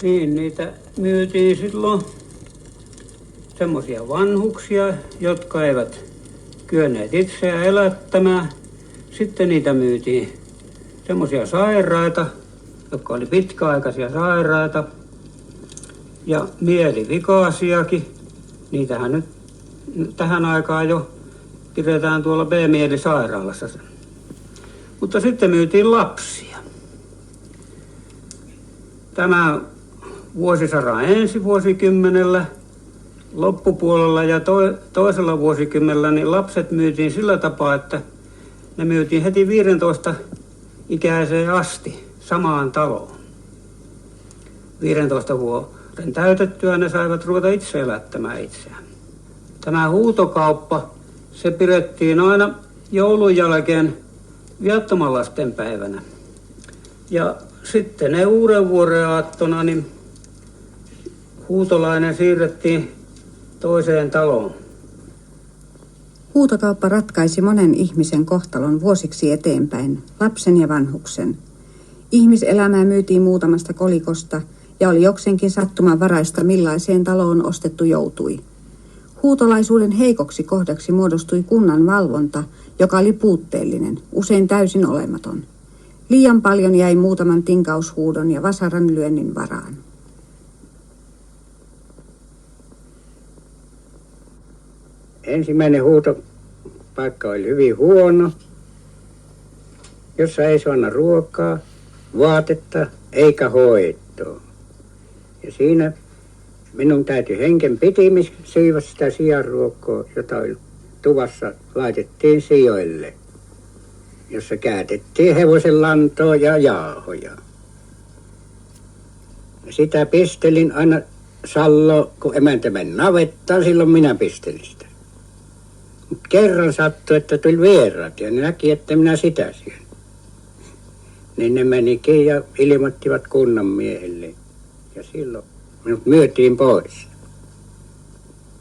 Niin, niitä myytiin silloin semmoisia vanhuksia, jotka eivät kyenneet itseään elättämään. Sitten niitä myytiin semmoisia sairaita, jotka oli pitkäaikaisia sairaita ja mielivikaisiakin. Niitähän nyt tähän aikaan jo pidetään tuolla B-mielisairaalassa. Mutta sitten myytiin lapsia. Tämä vuosisadan ensi vuosikymmenellä loppupuolella ja toisella vuosikymmenellä niin lapset myytiin sillä tapaa, että ne myytiin heti 15 ikäiseen asti samaan taloon. 15 vuoden täytettyä ne saivat ruveta itse elättämään itseään. Tämä huutokauppa, se pidettiin aina joulun jälkeen viattoman lasten päivänä. Ja sitten ne uuden vuoden aattona, niin huutolainen siirrettiin toiseen taloon. Huutokauppa ratkaisi monen ihmisen kohtalon vuosiksi eteenpäin, lapsen ja vanhuksen. Ihmiselämää myytiin muutamasta kolikosta ja oli jokseenkin sattumanvaraista, millaiseen taloon ostettu joutui. Huutolaisuuden heikoksi kohdaksi muodostui kunnan valvonta, joka oli puutteellinen, usein täysin olematon. Liian paljon jäi muutaman tinkaushuudon ja vasaran lyönnin varaan. Ensimmäinen huutopaikka oli hyvin huono, jossa ei saanut ruokaa, vaatetta eikä hoitoa. Ja siinä minun täytyi henken pitimis syödä sitä sianruokkoa, jota tuvassa laitettiin sijoille, jossa käytettiin hevosen lantoa ja jauhoja. Sitä pistelin aina salloa, kun emäntä meni navettaan, silloin minä pistelin sitä. Mut kerran sattui, että tuli vieraat ja ne näki, että minä sitä syön. Niin ne menikin ja ilmoittivat kunnan miehelle. Ja silloin minut myytiin pois.